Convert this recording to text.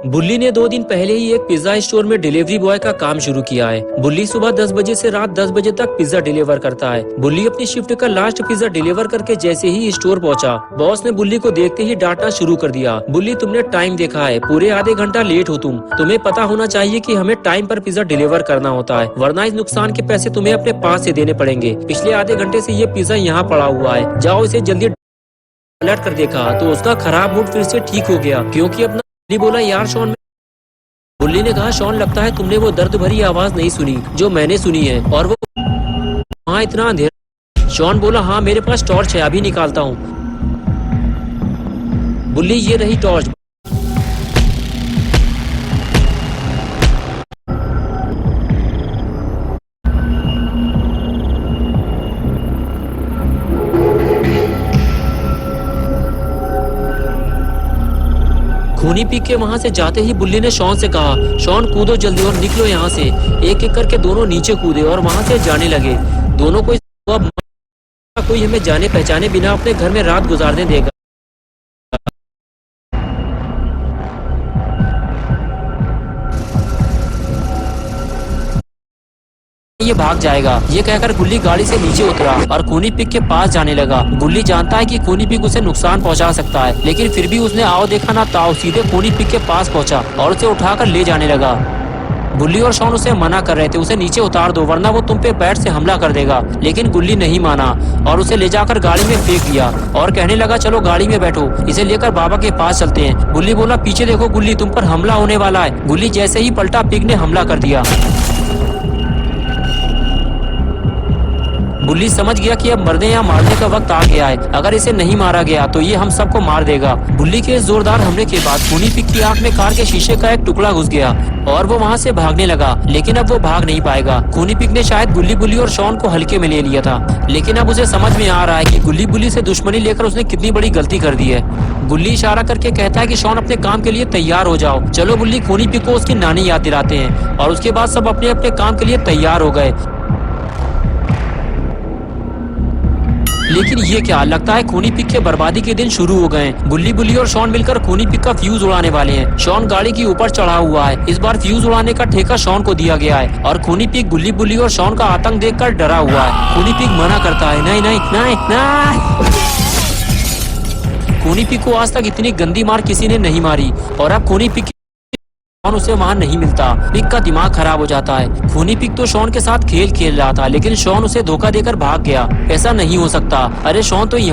बुल्ली ने 2 दिन पहले ही एक पिज्जा स्टोर में डिलीवरी बॉय का काम शुरू किया है। बुल्ली सुबह 10 बजे से रात 10 बजे तक पिज्जा डिलीवर करता है। बुल्ली अपनी शिफ्ट का लास्ट पिज्जा डिलीवर करके जैसे ही स्टोर पहुंचा, बॉस ने बुल्ली को देखते ही डांटना शुरू कर दिया। बुल्ली, तुमने टाइम देखा है, पूरे आधे घंटा लेट हो तुम्हें पता होना चाहिए कि हमें टाइम पर पिज्जा डिलीवर करना होता है, वरना इस नुकसान के पैसे तुम्हें अपने पास से देने पड़ेंगे। पिछले आधे घंटे से ये पिज्जा यहाँ पड़ा हुआ है, जाओ इसे जल्दी पलट कर देखा तो उसका खराब मूड फिर से ठीक हो गया, क्योंकि अपना बोला, यार शॉन। बुल्ली ने कहा, शॉन, लगता है तुमने वो दर्द भरी आवाज नहीं सुनी जो मैंने सुनी है, और वो वहाँ इतना अंधेरा। शॉन बोला, हाँ मेरे पास टॉर्च है, अभी निकालता हूँ। बुल्ली, ये रही टॉर्च। खूनी पीक के वहां से जाते ही बुल्ली ने शॉन से कहा, शॉन कूदो जल्दी और निकलो यहाँ से। एक एक करके दोनों नीचे कूदे और वहां से जाने लगे। दोनों को अब कोई हमें जाने पहचाने बिना अपने घर में रात गुजारने देगा। ये भाग जाएगा। ये कहकर गुल्ली गाड़ी से नीचे उतरा और खूनी पिक के पास जाने लगा। गुल्ली जानता है कि खूनी पिक उसे नुकसान पहुंचा सकता है, लेकिन फिर भी उसने आओ देखा ना ताओ सीधे खूनी पिक के पास पहुंचा और उसे उठाकर ले जाने लगा। गुल्ली और शॉन उसे मना कर रहे थे, उसे नीचे उतार दो वरना वो तुम पे बैट से हमला कर देगा, लेकिन गुल्ली नहीं माना और उसे ले जाकर गाड़ी में फेंक दिया और कहने लगा, चलो गाड़ी में बैठो, इसे लेकर बाबा के पास चलते हैं। गुल्ली बोला, पीछे देखो गुल्ली, तुम पर हमला होने वाला है। गुल्ली जैसे ही पलटा, पिग ने हमला कर दिया। बुल्ली समझ गया कि अब मरने या मारने का वक्त आ गया है। अगर इसे नहीं मारा गया तो ये हम सबको मार देगा। बुल्ली के इस जोरदार हमले के बाद खूनी पिक की आंख में कार के शीशे का एक टुकड़ा घुस गया और वो वहाँ से भागने लगा, लेकिन अब वो भाग नहीं पाएगा। खूनी पिक ने शायद गुल्ली बुल्ली और शॉन को हल्के में ले लिया था, लेकिन अब उसे समझ में आ रहा है कि गुल्ली बुल्ली से दुश्मनी लेकर उसने कितनी बड़ी गलती कर दी है। गुल्ली इशारा करके कहता है कि शॉन अपने काम के लिए तैयार हो जाओ। चलो बुल्ली खूनी पिक को उसकी नानी याद दिलाते हैं और उसके बाद सब अपने अपने काम के लिए तैयार हो गए। लेकिन ये क्या, लगता है खूनी पिक के बर्बादी के दिन शुरू हो गए। गुल्ली बुल्ली और शॉन मिलकर खूनी पिक का फ्यूज उड़ाने वाले हैं। शॉन गाड़ी की ऊपर चढ़ा हुआ है। इस बार फ्यूज उड़ाने का ठेका शॉन को दिया गया है और खूनी पिक गुल्ली बुल्ली और शॉन का आतंक देखकर डरा हुआ है। खूनी पिक मना करता है, नहीं नहीं नहीं नहीं। खूनी पिक को आज तक इतनी गंदी मार किसी ने नहीं मारी और अब खूनी पिक शॉन उसे वहाँ नहीं मिलता। पिक का दिमाग खराब हो जाता है। खूनी पिक तो शॉन के साथ खेल खेल रहा था, लेकिन शॉन उसे धोखा देकर भाग गया। ऐसा नहीं हो सकता। अरे शॉन तो यहाँ